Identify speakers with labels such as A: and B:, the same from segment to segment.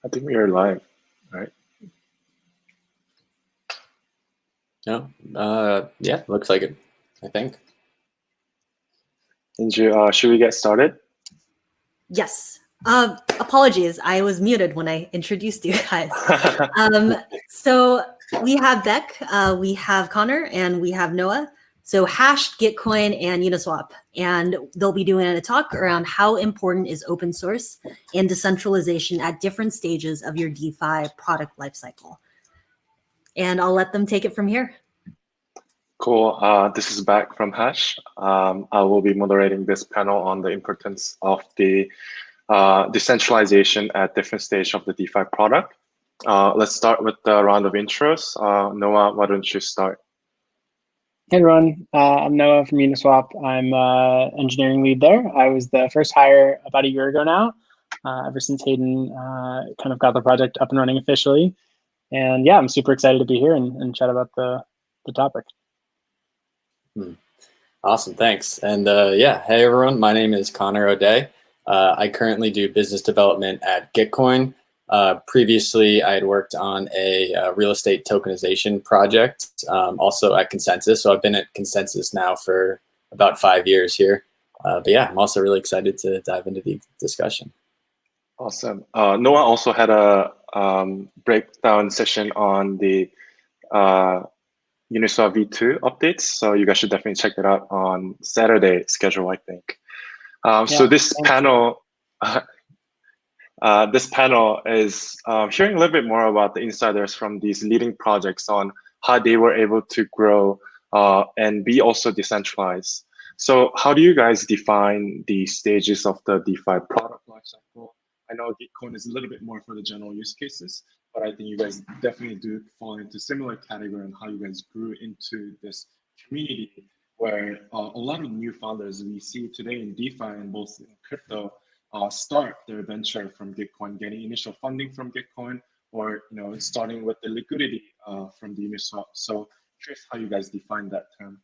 A: I think we are live, right?
B: No, yeah, looks like it, I think.
A: Inju, should we get started?
C: Yes. Apologies, I was muted when I introduced you guys. So we have Beck, we have Connor, and we have Noah. So hashed Gitcoin and Uniswap, and they'll be doing a talk around how important is open source and decentralization at different stages of your DeFi product lifecycle. And I'll let them take it from here.
A: Cool. This is Beck from Hash. I will be moderating this panel on the importance of the decentralization at different stage of the DeFi product. Let's start with the round of intros. Noah, why don't you start?
D: Hey everyone, I'm Noah from Uniswap. I'm engineering lead there. I was the first hire about a year ago now, ever since Hayden kind of got the project up and running officially. And yeah, I'm super excited to be here and chat about the topic.
B: Awesome, thanks. And yeah, hey everyone, my name is Connor O'Day. I currently do business development at Gitcoin. Previously, I had worked on a real estate tokenization project, also at Consensus. So I've been at Consensus now for about 5 years here. But yeah, I'm also really excited to dive into the discussion.
A: Awesome. Noah also had a breakdown session on the Uniswap V2 updates. So you guys should definitely check that out on Saturday schedule, I think. So this panel, is hearing a little bit more about the insiders from these leading projects on how they were able to grow and be also decentralized. So how do you guys define the stages of the DeFi product lifecycle? I know Gitcoin is a little bit more for the general use cases, but I think you guys definitely do fall into similar category on how you guys grew into this community where a lot of new founders we see today in DeFi and both in crypto start their venture from Gitcoin, getting initial funding from Gitcoin, or starting with the liquidity from the Uniswap. So curious how you guys define that term.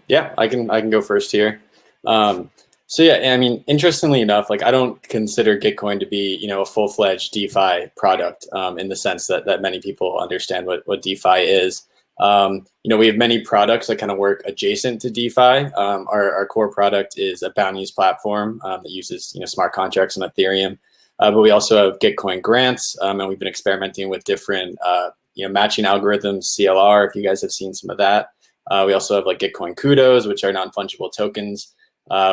B: Yeah, I can go first here. So yeah, I mean, interestingly enough, like I don't consider Gitcoin to be a full-fledged DeFi product in the sense that many people understand what DeFi is. We have many products that kind of work adjacent to DeFi. Our core product is a bounties platform that uses smart contracts on Ethereum, but we also have Gitcoin grants, and we've been experimenting with different matching algorithms, CLR. If you guys have seen some of that, we also have like Gitcoin kudos, which are non-fungible tokens.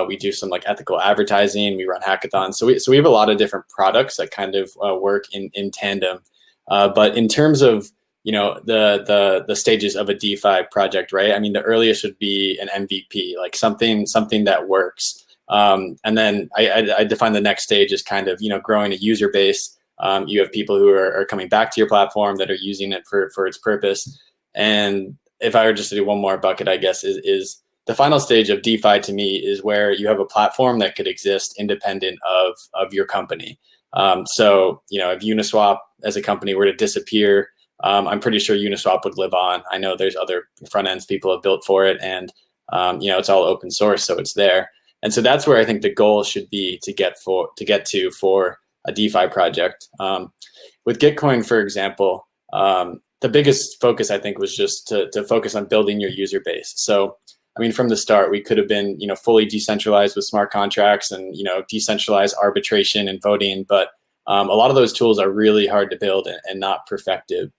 B: We do some like ethical advertising. We run hackathons. So we have a lot of different products that kind of work in tandem. But in terms of the stages of a DeFi project, right? I mean, the earliest would be an MVP, like something that works. And then I define the next stage as kind of growing a user base. You have people who are coming back to your platform that are using it for its purpose. And if I were just to do one more bucket, I guess is the final stage of DeFi to me is where you have a platform that could exist independent of your company. So if Uniswap as a company were to disappear, I'm pretty sure Uniswap would live on. I know there's other front ends people have built for it, and it's all open source, so it's there. And so that's where I think the goal should be to get to for a DeFi project. With Gitcoin, for example, the biggest focus I think was just to focus on building your user base. So I mean, from the start, we could have been, fully decentralized with smart contracts and, decentralized arbitration and voting. But a lot of those tools are really hard to build and not perfected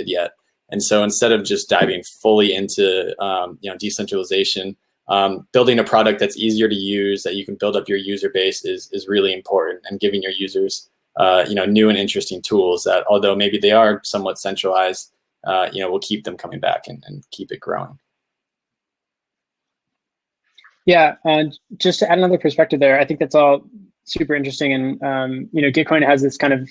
B: yet. And so instead of just diving fully into, decentralization, building a product that's easier to use, that you can build up your user base is really important, and giving your users, new and interesting tools that, although maybe they are somewhat centralized, will keep them coming back and keep it growing.
D: Yeah, and just to add another perspective there, I think that's all super interesting. And, Gitcoin has this kind of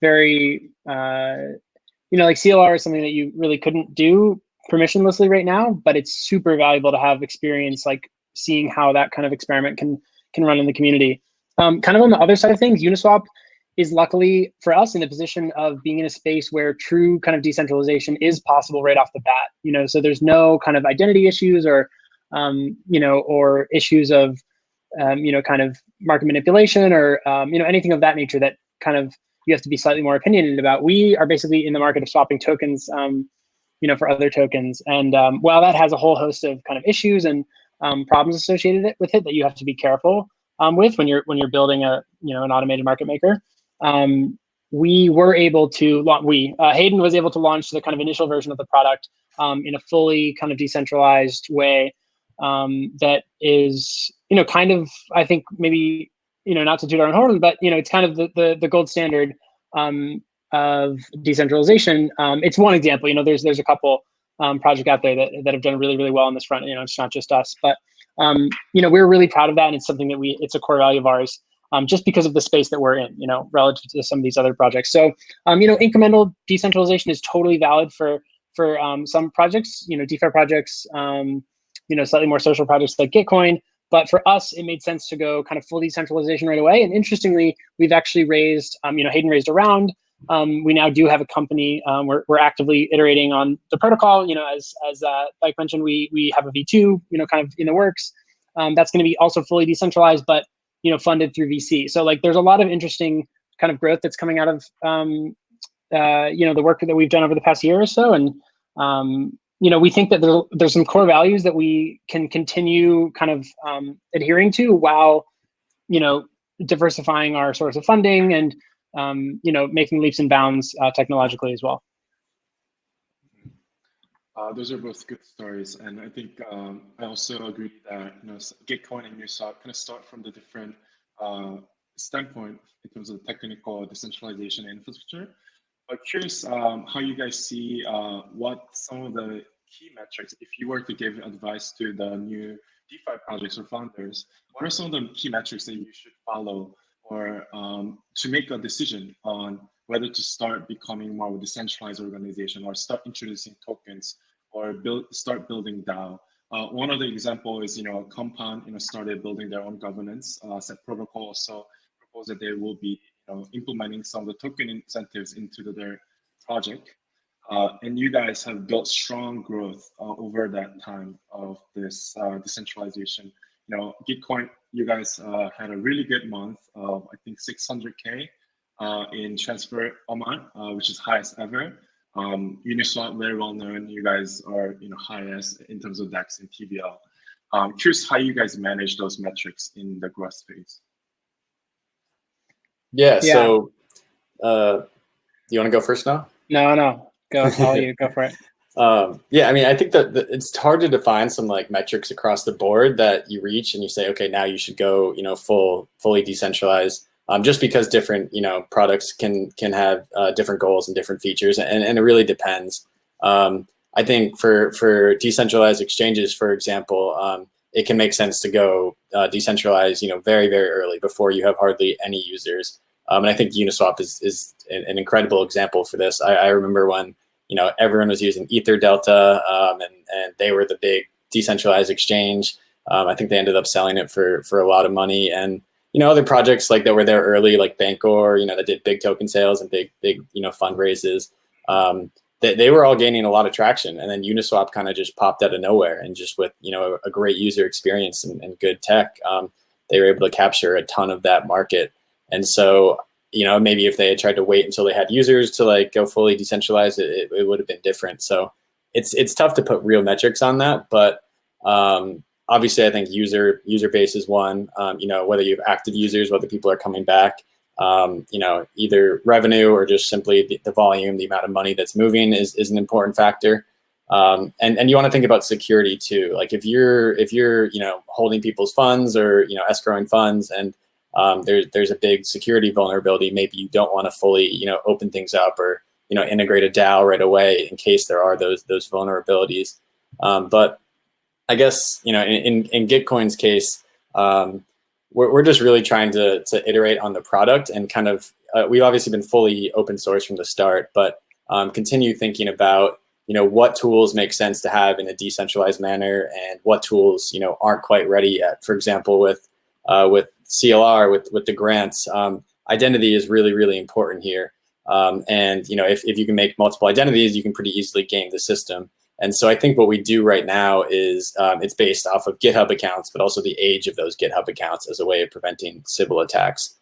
D: very, like CLR is something that you really couldn't do permissionlessly right now, but it's super valuable to have experience, like seeing how that kind of experiment can run in the community. Kind of on the other side of things, Uniswap is luckily for us in the position of being in a space where true kind of decentralization is possible right off the bat. So there's no kind of identity issues or issues of kind of market manipulation or anything of that nature that kind of you have to be slightly more opinionated about. We are basically in the market of swapping tokens, for other tokens, and while that has a whole host of kind of issues and problems associated with it that you have to be careful with when you're building an automated market maker. We were able to Hayden was able to launch the kind of initial version of the product in a fully kind of decentralized way that is kind of, I think, maybe not to toot our own horn, but it's kind of the gold standard of decentralization. It's one example. There's a couple projects out there that have done really, really well on this front. It's not just us, but we're really proud of that, and it's something that it's a core value of ours, just because of the space that we're in, relative to some of these other projects. So incremental decentralization is totally valid for some projects, DeFi projects, slightly more social projects like Gitcoin. But for us, it made sense to go kind of full decentralization right away. And interestingly, we've actually raised, Hayden raised a round. We now do have a company. We're actively iterating on the protocol. As like mentioned, we have a V2, kind of in the works. That's going to be also fully decentralized, but funded through VC. So like, there's a lot of interesting kind of growth that's coming out of the work that we've done over the past year or so. And we think that there's some core values that we can continue kind of adhering to while diversifying our source of funding and making leaps and bounds technologically as well.
A: Those are both good stories, and I think I also agree that Gitcoin and Uniswap kind of start from the different standpoint in terms of technical decentralization and infrastructure. But curious how you guys see what some of the key metrics, if you were to give advice to the new DeFi projects or founders, what are some of the key metrics that you should follow or to make a decision on whether to start becoming more of a decentralized organization or start introducing tokens or start building DAO? One of the example is, Compound, started building their own governance set protocol. So propose that they will be implementing some of the token incentives into their project. And you guys have built strong growth over that time of this decentralization. Gitcoin, you guys had a really good month of, I think, 600K in transfer amount, which is highest ever. Uniswap, very well known. You guys are highest in terms of DEX and TVL. Curious how you guys manage those metrics in the growth phase.
B: Yeah. So, you want to go first now?
D: No. Go. All you go for it.
B: Yeah, I mean, I think that it's hard to define some like metrics across the board that you reach and you say, okay, now you should go, fully decentralized. Just because different, products can have different goals and different features, and it really depends. I think for decentralized exchanges, for example, it can make sense to go decentralized, very, very early before you have hardly any users. And I think Uniswap is an incredible example for this. I remember when everyone was using Ether Delta, and they were the big decentralized exchange. I think they ended up selling it for a lot of money. And other projects like that were there early, like Bancor, that did big token sales and big fundraisers. They were all gaining a lot of traction, and then Uniswap kind of just popped out of nowhere, and just with a great user experience and good tech, they were able to capture a ton of that market. And so maybe if they had tried to wait until they had users to like go fully decentralized, it would have been different. So it's tough to put real metrics on that, but obviously I think user base is one. Whether you have active users, whether people are coming back, either revenue or just simply the volume, the amount of money that's moving is an important factor. And you want to think about security too. Like if you're holding people's funds or escrowing funds, and there's a big security vulnerability, maybe you don't want to fully open things up or integrate a DAO right away in case there are those vulnerabilities. But I guess in Gitcoin's case, we're just really trying to iterate on the product and kind of we've obviously been fully open source from the start, but continue thinking about what tools make sense to have in a decentralized manner and what tools aren't quite ready yet. For example, with CLR, with the grants, identity is really, really important here. And if you can make multiple identities, you can pretty easily game the system. And so I think what we do right now is it's based off of GitHub accounts, but also the age of those GitHub accounts as a way of preventing Sybil attacks,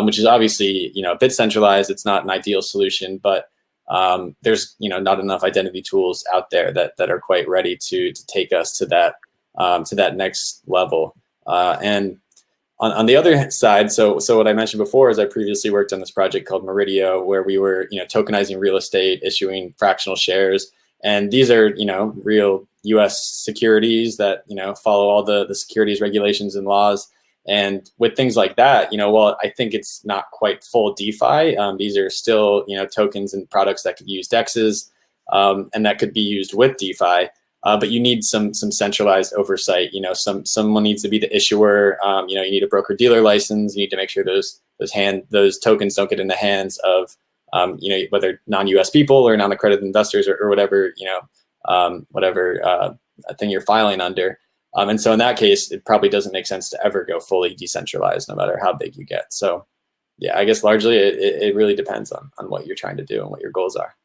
B: which is obviously, a bit centralized. It's not an ideal solution, but there's, not enough identity tools out there that are quite ready to take us to that next level. And on the other side, so what I mentioned before is I previously worked on this project called Meridio, where we were, tokenizing real estate, issuing fractional shares. And these are, real US securities that, follow all the securities regulations and laws. And with things like that, well, I think it's not quite full DeFi. These are still, tokens and products that could use DEXs, and that could be used with DeFi. But you need some centralized oversight. Someone needs to be the issuer. You need a broker dealer license. You need to make sure those tokens don't get in the hands of whether non-US people or non-accredited investors or whatever thing you're filing under. And so in that case, it probably doesn't make sense to ever go fully decentralized, no matter how big you get. So yeah, I guess largely it really depends on what you're trying to do and what your goals are.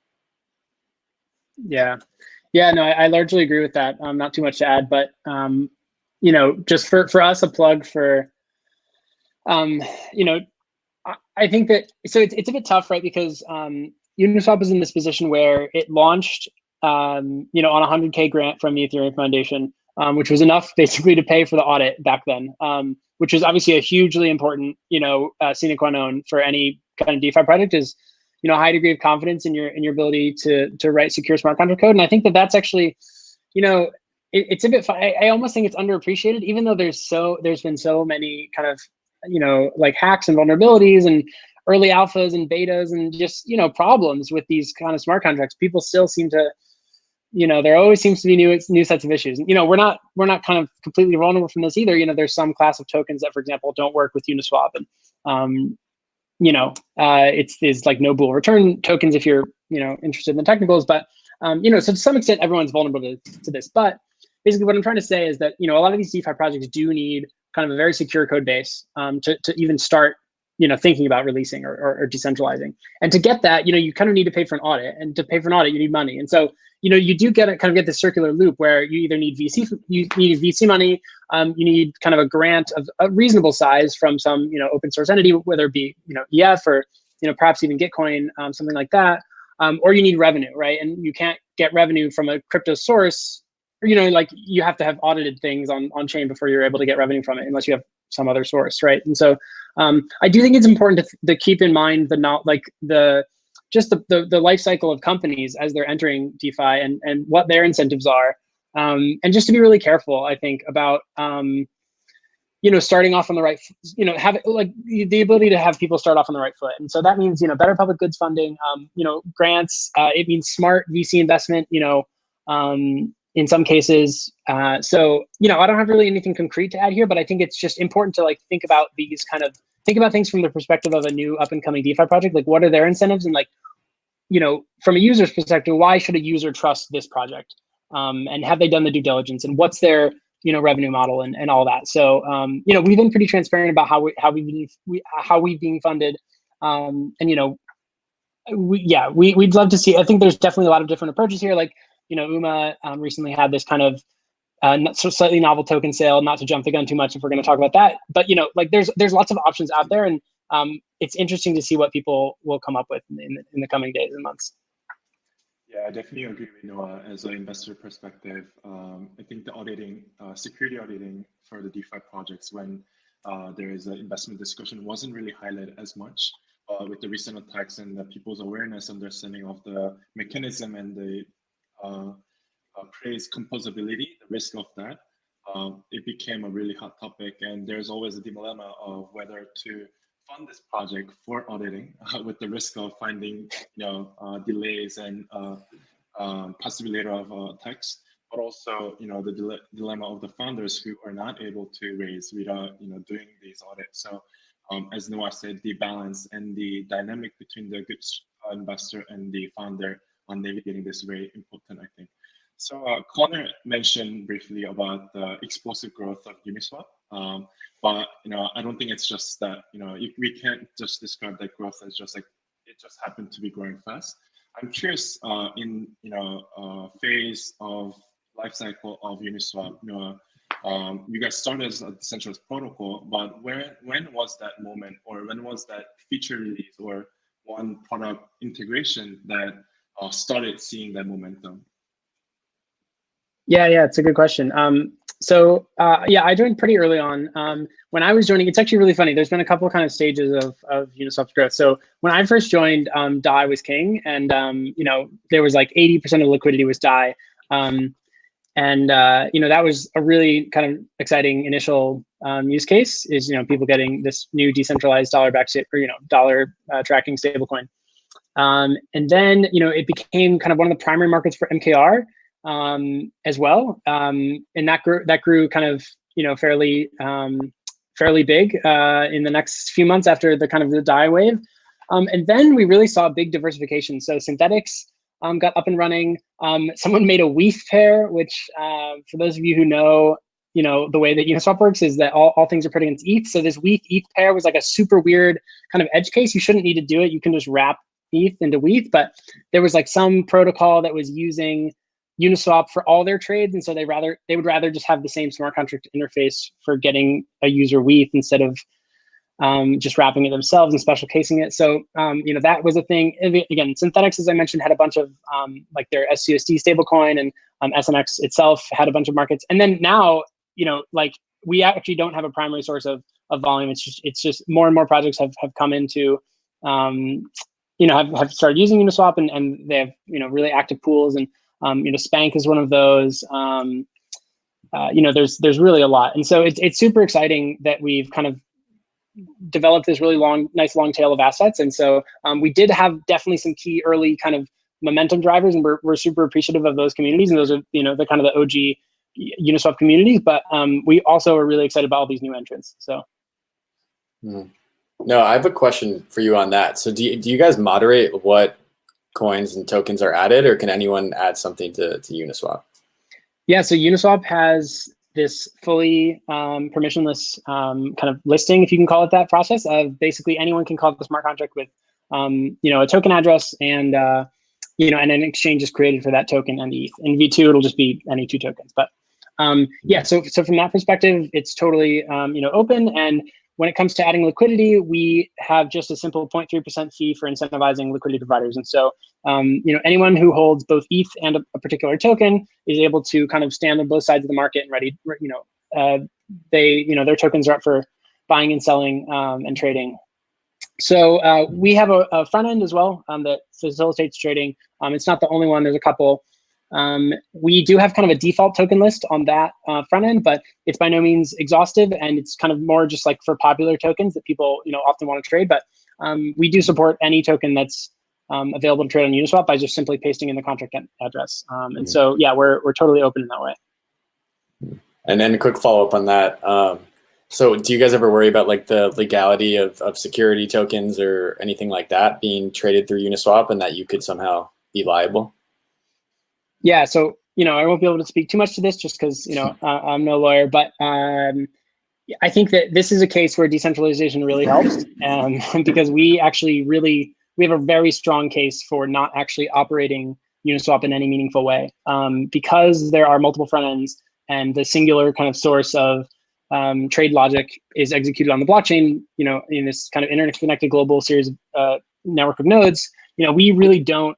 D: Yeah. Yeah, no, I largely agree with that. Not too much to add, but just for us, a plug for, I think that it's a bit tough, right? Because Uniswap is in this position where it launched, on a 100K grant from the Ethereum Foundation, which was enough basically to pay for the audit back then, which is obviously a hugely important, sine qua non for any kind of DeFi project is, a high degree of confidence in your ability to write secure smart contract code. And I think that's actually, it's a bit, I almost think it's underappreciated, even though there's been so many kind of, like hacks and vulnerabilities and early alphas and betas and just, problems with these kind of smart contracts. People still seem to, there always seems to be new sets of issues. And, we're not kind of completely vulnerable from this either. There's some class of tokens that, for example, don't work with Uniswap. And, it's like no bool return tokens if you're, interested in the technicals, but, so to some extent, everyone's vulnerable to this. But basically what I'm trying to say is that, a lot of these DeFi projects do need kind of a very secure code base to even start, thinking about releasing or decentralizing. And to get that, you kind of need to pay for an audit, and to pay for an audit, you need money. And so, you do get this circular loop where you either need VC money, you need kind of a grant of a reasonable size from some, open source entity, whether it be, EF or, perhaps even Gitcoin, something like that, or you need revenue, right? And you can't get revenue from a crypto source, or, like you have to have audited things on chain before you're able to get revenue from it, unless you have some other source, right? And so I do think it's important to keep in mind the life cycle of companies as they're entering DeFi and what their incentives are. And just to be really careful, I think, about, starting off on the right, have the ability to have people start off on the right foot. And so that means, better public goods funding, grants, it means smart VC investment, in some cases. So, I don't have really anything concrete to add here, but I think it's just important to think about things from the perspective of a new up and coming DeFi project. Like, what are their incentives? And from a user's perspective, why should a user trust this project? And have they done the due diligence? And what's their, revenue model and all that? So, we've been pretty transparent about how we've been funded. And, we'd love to see, I think there's definitely a lot of different approaches here. Like, UMA recently had this kind of slightly novel token sale, not to jump the gun too much if we're going to talk about that, but there's lots of options out there, and it's interesting to see what people will come up with in the coming days and months.
A: Yeah, I definitely agree with Noah. As an investor perspective, I think the auditing, security auditing for the DeFi projects when there is an investment discussion wasn't really highlighted as much with the recent attacks and the people's awareness, understanding of the mechanism and the praise composability, the risk of that. It became a really hot topic, and there's always a dilemma of whether to fund this project for auditing with the risk of finding delays and possibility of attacks, but also the dilemma of the founders who are not able to raise without doing these audits. So as Noah said, the balance and the dynamic between the good investor and the founder on navigating this is very important, I think. So Connor mentioned briefly about the explosive growth of Uniswap, but I don't think it's just that. We can't just describe that growth as just like it just happened to be growing fast. I'm curious, in phase of life cycle of Uniswap, you guys started as a decentralized protocol, but when was that moment, or when was that feature release or one product integration that started seeing that momentum?
D: Yeah, it's a good question. Yeah, I joined pretty early on. When I was joining, it's actually really funny. There's been a couple kind of stages of Uniswap's growth. So when I first joined, DAI was king, and there was like 80% of liquidity was DAI, that was a really kind of exciting initial use case. Is people getting this new decentralized dollar-backed dollar tracking stablecoin, and then it became kind of one of the primary markets for MKR. As well, and that grew kind of fairly big in the next few months after the kind of the DAI wave, and then we really saw a big diversification. So synthetics got up and running. Someone made a WETH pair, which for those of you who know the way that Uniswap works is that all things are put against ETH. So this WETH pair was like a super weird kind of edge case. You shouldn't need to do it. You can just wrap ETH into WETH, but there was like some protocol that was using Uniswap for all their trades, and so they would rather just have the same smart contract interface for getting a user WETH instead of just wrapping it themselves and special casing it. So that was a thing. Again, Synthetics, as I mentioned, had a bunch of like their SUSD stablecoin, and SNX itself had a bunch of markets. And then now, like we actually don't have a primary source of volume. It's just more and more projects have come into have started using Uniswap, and they have really active pools, and Spank is one of those. There's really a lot, and so it's super exciting that we've kind of developed this really nice long tail of assets. And so we did have definitely some key early kind of momentum drivers, and we're super appreciative of those communities, and those are the kind of the OG Uniswap communities. But we also are really excited about all these new entrants. So.
B: No, I have a question for you on that. So do you guys moderate what coins and tokens are added, or can anyone add something to Uniswap?
D: Yeah, so Uniswap has this fully permissionless kind of listing, if you can call it that, process of basically anyone can call the smart contract with a token address, and and an exchange is created for that token and ETH. In V2, it'll just be any two tokens. But so from that perspective, it's totally open. And when it comes to adding liquidity, we have just a simple 0.3% fee for incentivizing liquidity providers. And so, anyone who holds both ETH and a particular token is able to kind of stand on both sides of the market and ready. Their tokens are up for buying and selling and trading. So we have a front end as well that facilitates trading. It's not the only one. There's a couple. We do have kind of a default token list on that front end, but it's by no means exhaustive, and it's kind of more just like for popular tokens that people often want to trade. But we do support any token that's available to trade on Uniswap by just simply pasting in the contract address. And so yeah, we're totally open in that way.
B: And then a quick follow up on that. So do you guys ever worry about like the legality of security tokens or anything like that being traded through Uniswap, and that you could somehow be liable?
D: Yeah, so I won't be able to speak too much to this just because I'm no lawyer, but I think that this is a case where decentralization really helps, because we actually we have a very strong case for not actually operating Uniswap in any meaningful way, because there are multiple front ends, and the singular kind of source of trade logic is executed on the blockchain. In this kind of interconnected global series of network of nodes. We really don't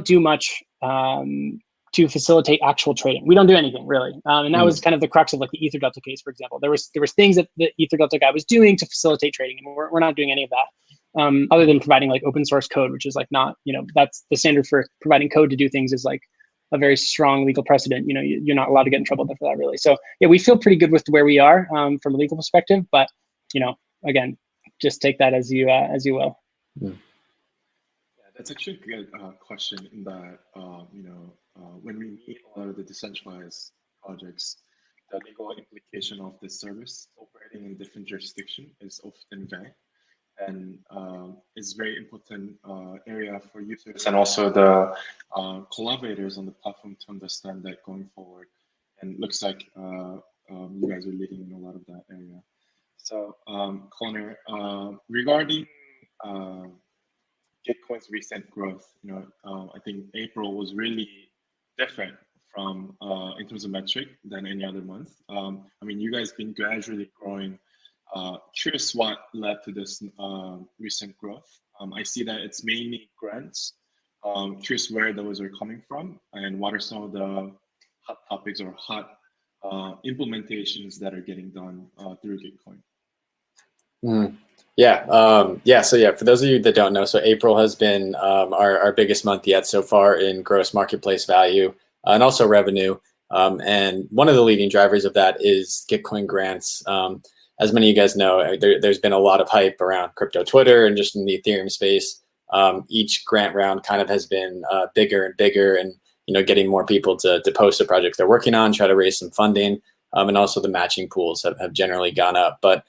D: do much to facilitate actual trading. We don't do anything really, and that was kind of the crux of like the Ether Delta case, for example. There was things that the Ether Delta guy was doing to facilitate trading, and we're not doing any of that, other than providing like open source code, which is like not that's the standard for providing code to do things, is like a very strong legal precedent. You're not allowed to get in trouble for that really. So yeah, we feel pretty good with where we are from a legal perspective, but again, just take that as you will.
A: That's actually a good question, in that, when we meet a lot of the decentralized projects, the legal implication of this service operating in different jurisdictions is often vague, and is very important area for users and also the collaborators on the platform to understand that going forward. And it looks like you guys are leading in a lot of that area. So Connor, regarding Gitcoin's recent growth. I think April was really different from in terms of metric than any other month. I mean, you guys been gradually growing. Curious what led to this recent growth. I see that it's mainly grants. Curious where those are coming from and what are some of the hot topics or hot implementations that are getting done through Gitcoin.
B: So for those of you that don't know, so April has been our biggest month yet so far in gross marketplace value and also revenue. And one of the leading drivers of that is Gitcoin grants. As many of you guys know, there's been a lot of hype around crypto Twitter and just in the Ethereum space. Each grant round kind of has been bigger and bigger, and getting more people to post the projects they're working on, try to raise some funding, and also the matching pools have generally gone up. But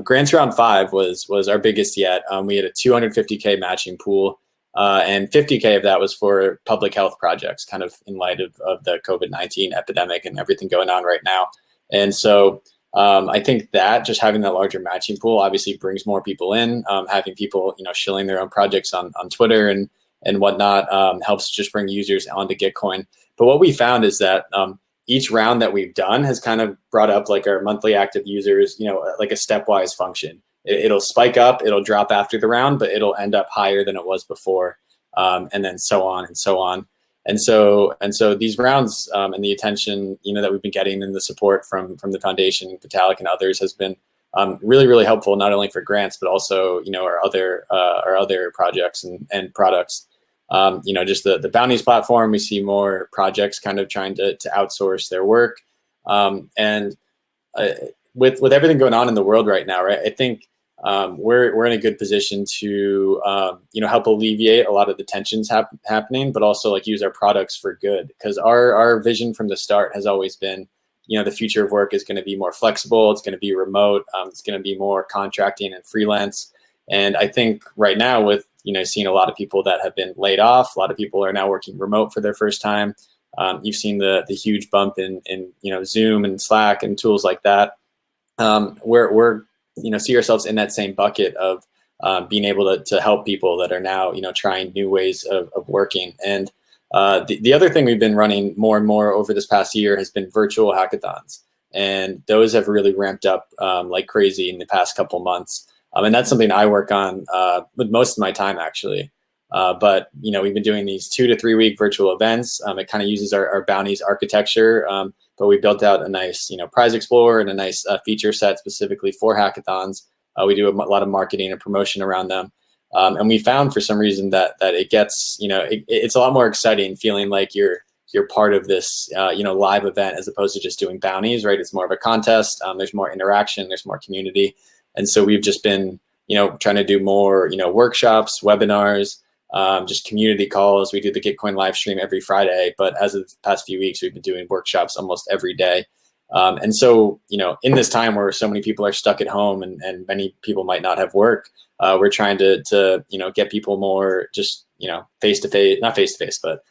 B: grants round 5 was our biggest yet. We had a 250K matching pool, and 50K of that was for public health projects, kind of in light of the COVID-19 epidemic and everything going on right now. And so I think that just having that larger matching pool obviously brings more people in. Having people shilling their own projects on Twitter and whatnot helps just bring users onto Gitcoin. But what we found is that each round that we've done has kind of brought up like our monthly active users, like a stepwise function. It'll spike up, it'll drop after the round, but it'll end up higher than it was before, and then so on and so on. And so these rounds and the attention that we've been getting and the support from the foundation, Vitalik and others has been really, really helpful, not only for grants but also our other projects and products. Just the bounties platform, we see more projects kind of trying to outsource their work, and with everything going on in the world right now, right? I think we're in a good position to help alleviate a lot of the tensions happening, but also like use our products for good, because our vision from the start has always been the future of work is going to be more flexible, it's going to be remote, it's going to be more contracting and freelance. And I think right now with seeing a lot of people that have been laid off, a lot of people are now working remote for their first time. You've seen the huge bump in Zoom and Slack and tools like that. We're see ourselves in that same bucket of being able to help people that are now trying new ways of working. And the other thing we've been running more and more over this past year has been virtual hackathons, and those have really ramped up like crazy in the past couple months. And that's something I work on with most of my time, actually. But we've been doing these 2 to 3 week virtual events. It kind of uses our bounties architecture, but we built out a nice prize explorer and a nice feature set specifically for hackathons. We do a lot of marketing and promotion around them, and we found for some reason that it gets it's a lot more exciting feeling like you're part of this live event as opposed to just doing bounties, right? It's more of a contest. There's more interaction, there's more community. And so we've just been, trying to do more, workshops, webinars, just community calls. We do the Gitcoin live stream every Friday, but as of the past few weeks, we've been doing workshops almost every day. And so, in this time where so many people are stuck at home and many people might not have work, we're trying to get people more just, face-to-face, not face-to-face, but,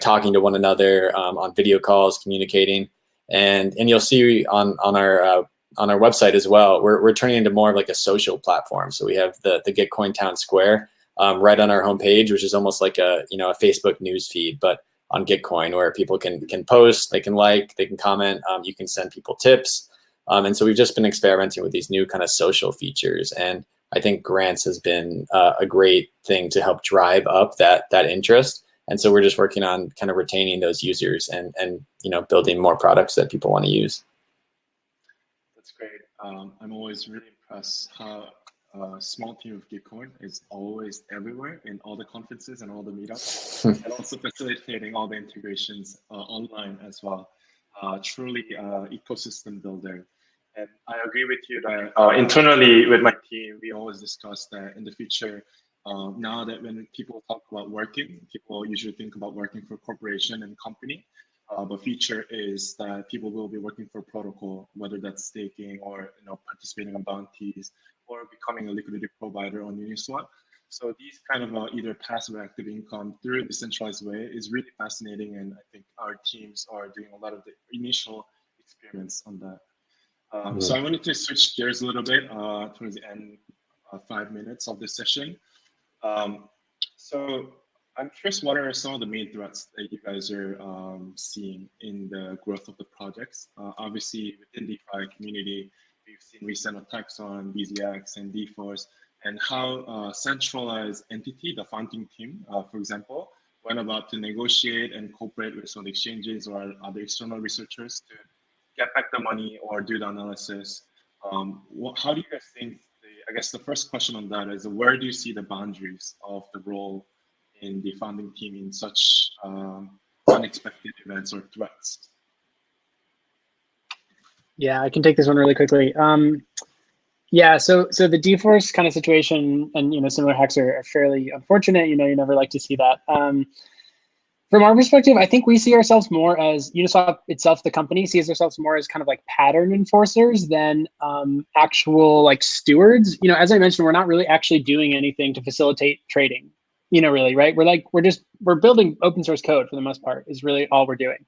B: talking to one another on video calls, communicating. And you'll see on our website as well, we're turning into more of like a social platform. So we have the Gitcoin Town Square right on our homepage, which is almost like a a Facebook news feed, but on Gitcoin, where people can post, they can like, they can comment, you can send people tips. And so we've just been experimenting with these new kind of social features. And I think grants has been a great thing to help drive up that interest. And so we're just working on kind of retaining those users and building more products that people want to use.
A: That's great. I'm always really impressed how a small team of Gitcoin is always everywhere in all the conferences and all the meetups, and also facilitating all the integrations online as well. Truly ecosystem builder. And I agree with you that internally with my team, we always discuss that in the future, now that when people talk about working, people usually think about working for corporation and company. But future is that people will be working for protocol, whether that's staking or participating in bounties or becoming a liquidity provider on Uniswap. So these kind of either passive or active income through a decentralized way is really fascinating, and I think our teams are doing a lot of the initial experiments on that. So I wanted to switch gears a little bit towards the end, 5 minutes of this session. So I'm curious, what are some of the main threats that you guys are seeing in the growth of the projects? Obviously, within the DeFi community, we've seen recent attacks on BZX and DForce, and how centralized entity, the founding team, for example, went about to negotiate and cooperate with some exchanges or other external researchers to get back the money or do the analysis. How do you guys think, I guess the first question on that is, where do you see the boundaries of the role in the founding team in such unexpected events or threats?
D: Yeah, I can take this one really quickly. Yeah, so the DForce kind of situation and similar hacks are fairly unfortunate. You never like to see that. From our perspective, I think we see ourselves more as Uniswap itself, the company sees ourselves more as kind of like pattern enforcers than actual like stewards. As I mentioned, we're not really actually doing anything to facilitate trading. Really, right? We're building open source code for the most part is really all we're doing.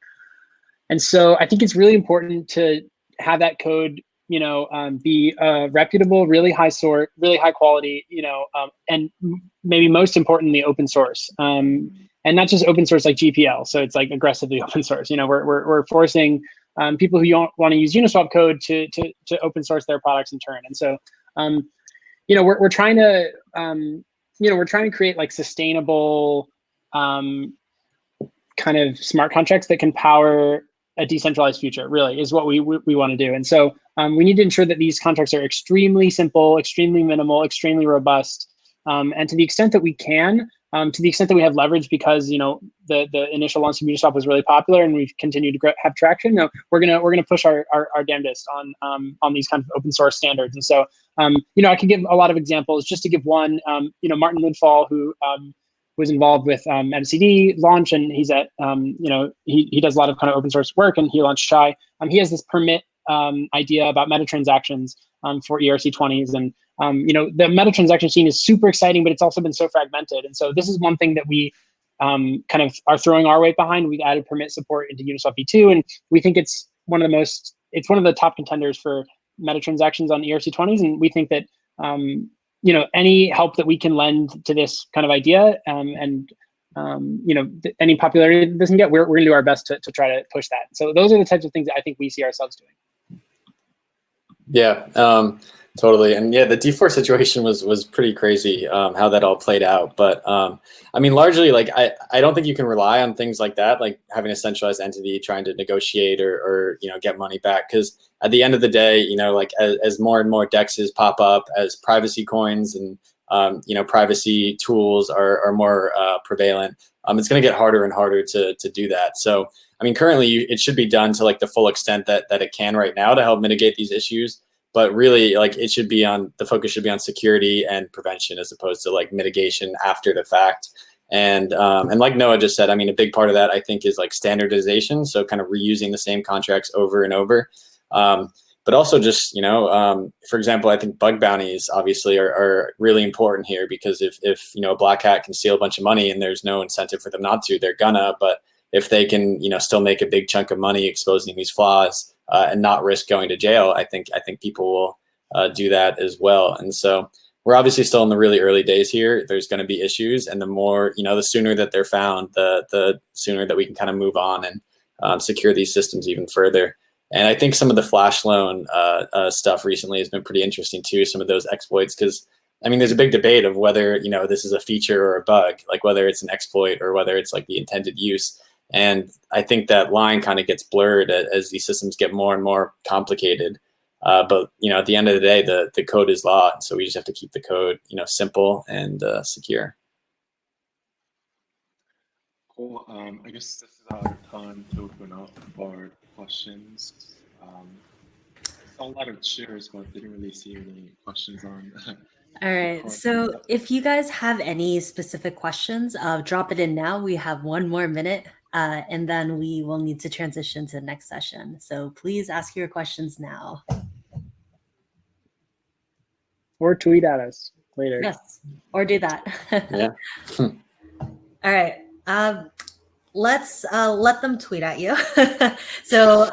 D: And so I think it's really important to have that code be reputable, really high quality, and maybe most importantly, open source. And not just open source like GPL. So it's like aggressively open source. We're forcing people who don't want to use Uniswap code to open source their products in turn. And so, we're trying to, we're trying to create like sustainable kind of smart contracts that can power a decentralized future, really, is what we want to do. And so we need to ensure that these contracts are extremely simple, extremely minimal, extremely robust. And to the extent that we can, to the extent that we have leverage because the initial launch of Uniswap was really popular and we've continued to have traction, we're gonna push our damnedest on these kind of open source standards. And so I could give a lot of examples. Just to give one, Martin Woodfall, who was involved with MCD launch, and he's at he does a lot of kind of open source work, and he launched Shy. He has this permit idea about meta transactions for ERC20s, and the meta transaction scene is super exciting, but it's also been so fragmented. And so this is one thing that we kind of are throwing our weight behind. We've added permit support into Uniswap v2, and we think it's one of the top contenders for meta transactions on ERC20s. And we think that any help that we can lend to this kind of idea and any popularity it doesn't get, we're going to do our best to try to push that. So those are the types of things that I think we see ourselves doing.
B: Yeah, totally. And yeah, the D4 situation was pretty crazy, how that all played out. But I mean, largely, like, I don't think you can rely on things like that, like having a centralized entity trying to negotiate or get money back. Because at the end of the day, like as more and more DEXs pop up, as privacy coins and privacy tools are more prevalent, it's going to get harder and harder to do that. So I mean, currently it should be done to like the full extent that it can right now to help mitigate these issues. But really, like, the focus should be on security and prevention as opposed to like mitigation after the fact. And like Noah just said, I mean, a big part of that I think is like standardization. So kind of reusing the same contracts over and over. But also just, for example, I think bug bounties obviously are really important here, because if a black hat can steal a bunch of money and there's no incentive for them not to, they're gonna. But if they can, still make a big chunk of money exposing these flaws and not risk going to jail, I think people will do that as well. And so we're obviously still in the really early days here. There's going to be issues, and the more, the sooner that they're found, the sooner that we can kind of move on and secure these systems even further. And I think some of the flash loan stuff recently has been pretty interesting too, some of those exploits, because I mean, there's a big debate of whether, this is a feature or a bug, like whether it's an exploit or whether it's like the intended use. And I think that line kind of gets blurred as these systems get more and more complicated. But, at the end of the day, the code is law. So we just have to keep the code, simple and secure.
A: Cool. I guess this is our time to open up for questions. I saw a lot of cheers, but didn't really see any questions on.
C: All right. So if you guys have any specific questions, drop it in now. We have 1 more minute, and then we will need to transition to the next session. So please ask your questions now.
D: Or tweet at us later.
C: Yes, or do that.
B: Yeah.
C: All right. Let's let them tweet at you. So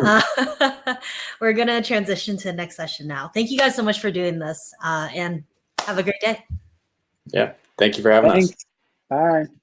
C: we're going to transition to the next session now. Thank you guys so much for doing this, and have a great day.
B: Yeah. Thank you for having us.
D: Bye.